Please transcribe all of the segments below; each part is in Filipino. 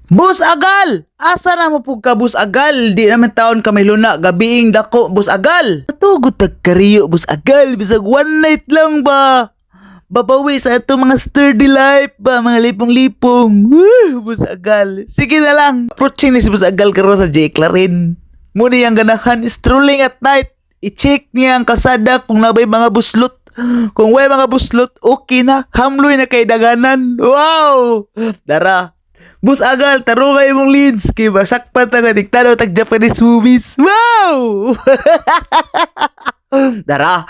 Bus Agal! Asa na mo pug ka Bus Agal? Di naman taon kami luna, gabiing dako Bus Agal. Tugod tag kariyo Bus Agal, bisag one night lang ba? Babawi sa ato mga sturdy life ba, mga lipong-lipong. Woo, Bus Agal. Sige na lang. Approaching ni si Bus Agal karo sa J. Clarin. Muna yung ganahan, strolling at night. I-check niya ang kasada kung nabay mga buslot. Kung way mga buslot, okay na. Hamloy na kay daganan. Wow! Dara. Bus Agal, tarungay mong leads. Kaya masakpan nga diktado tag Japanese movies. Wow! Dara.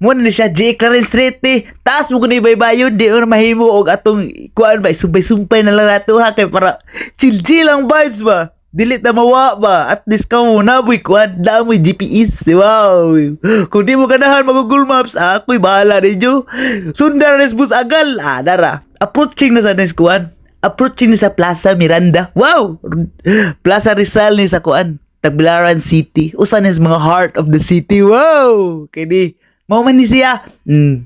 Muna ni siya, J. Clarin Street ni. Taas mo kung ibaybayon, di mo na mahimo og atong kuan ba, sumpay-sumpay na lang nato ha. Kaya para chill-chill ang vibes ba. Dilit na mawa ba. At least ka mo naboy kuan, namoy GPS. Wow! Kung di mo ganahan mag-Google Maps, ako'y bahala ninyo. Sundan na Bus Agal. Dara. Approaching na sa nes kuan. Approaching ni sa Plaza Miranda. Wow! Plaza Rizal ni sa kuan. Tagbilaran City. Usan is mga heart of the city. Wow! Kini mao man ni siya.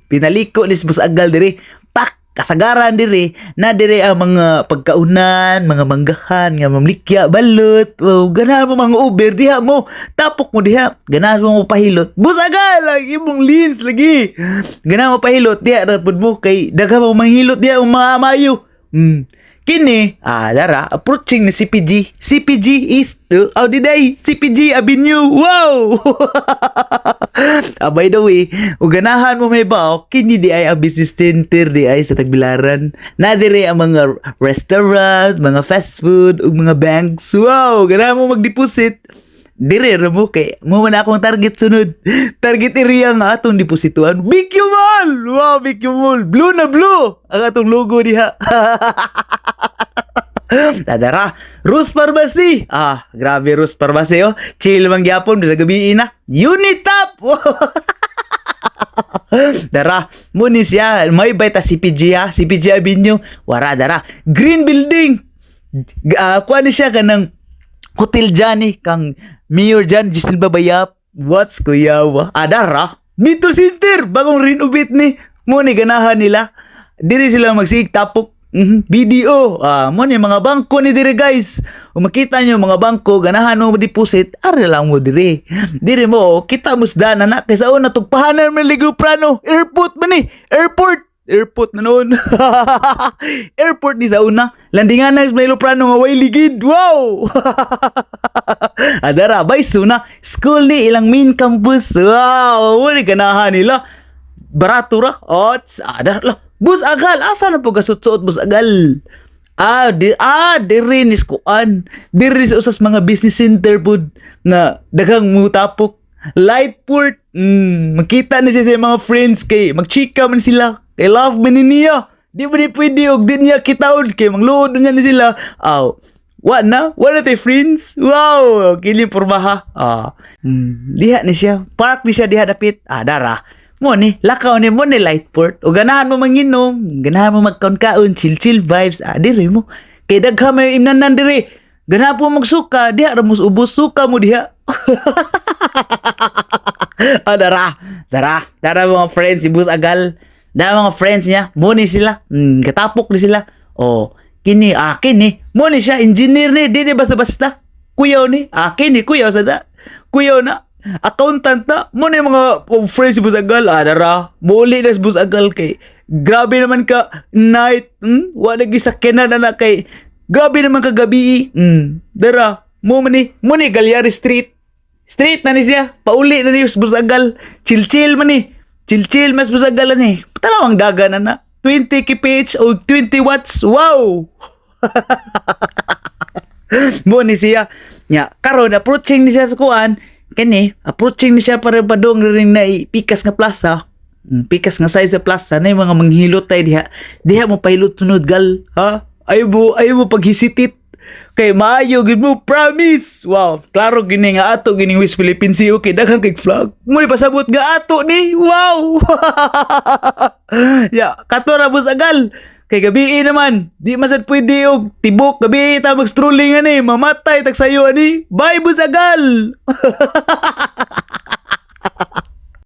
Pinaliko ni Bus Agal diri. Pak kasagaran diri. Na diri ang mga pagkaunan, mga manggahan, nga mamlikya, balot. Wow, ganahan mo mga Uber diha mo. Tapok mo diha. Ganahan mo pahilot. Bus Agal lagi imong leads lagi. Ganahan mo pahilot diha ra pud mo kay daghan mo manghilot diha ang mga mayo. Kini, dara, approaching ni CPG. CPG East, Audiday, CPG Avenue, wow! By the way, uganahan mo may bao, kini di ay ang business center di ay sa Tagbilaran. Nadire ang mga restaurant, mga fast food, ug mga banks, wow! Ganahan mo mag-deposit. Dire mo kay mo man akong target sunod. Target area nga atong deposituan. BQ Mall. Wow, BQ Mall. Blue na blue ang atong logo diha. Dadara, Rus Pharmacy. Grabe Rus Pharmacy oh. Chill man gyapon bila gabi na. Unitop. Dara, muni siya. May bayta CPG CPG Avenue. Wara dara. Green Building. Kuha ni siya kanang hotel dyan kang Mayor dyan, Giselle Babayap. What's kuyawa? Dara, Metro Center, bagong renovate ni. Muna ganahan nila. Diri sila magsig tapok. BDO. Muna mga bangko ni diri guys. Kung makita nyo mga bangko, ganahan mo deposit, ari lang mo diri. Diri mo, kita musda na na. Kaysa una, tugpahanan mo ligo prano. Airport man ni. Airport na noon. Airport ni sa una. Landingan na may Loprano nga way ligid. Wow! Adara, bay suna. School ni ilang main campus. Wow! Wala ganahan nila. Barato ra. Adara lang. Bus Agal. Asa na po gasot-suot Bus Agal? Diri ni skuan. Diri sa usas mga business center po nga daghang mutapok. Lightport. Makita ni siya sa mga friends kay magchika man sila. Kay love man niya. Di ba di pwede og din niya kitaon kay mangluod niya ni sila. Wala tayo friends. Wow, kiling pormaha. Diha ni siya. Park ni siya diha dapit. Dara. Mo ni lakaw ni mo ni Lightport. O ganahan mo manginom, ganahan mo magkaon-kaon, chill vibes. Diri mo. Kay dagha may imnanan diri. Ganahan po magsuka, diha ra mo ubos suka mo diha. Dara mga friends si Bus Agal. Dara mga friends niya, muni sila. Katapok ni sila. Kini muni siya engineer ni, di basta-basta. Kuyaw ni, kini kuyaw sada. Kuyaw na. Accountant na. Muni mga friends si Bus Agal. Dara, muli na si Bus Agal kay grabe naman ka night. Wala gisakyan na kay grabe naman ka gabi. Dara, muni Galyari Street. Street na ni siya. Pauli na ni Bus Agal. Chill man ni. Chill mas Bus Agal ni. Talawang daga na 20 kph o 20 watts. Wow! Mo ni siya. Karon approaching ni siya sa kuan. Approaching ni siya para padong rin na pikas nga plaza. Pikas nga size sa plaza na yung mga manghilot tayo diha. Diha mo pahilot sunod gal. Ayaw mo paghisitit. Kay maayo gid mo, promise. Wow, klaro gini nga ato gini West Philippine Sea. Okay, daghang kay flag. Mo ni pasabot nga ato ni. Wow. Kato ra Bus Agal. Kay gabi naman, di masad pwede og tibok gabi ta mag-strolling ani, mamatay tag sayo ani. Bye Bus Agal.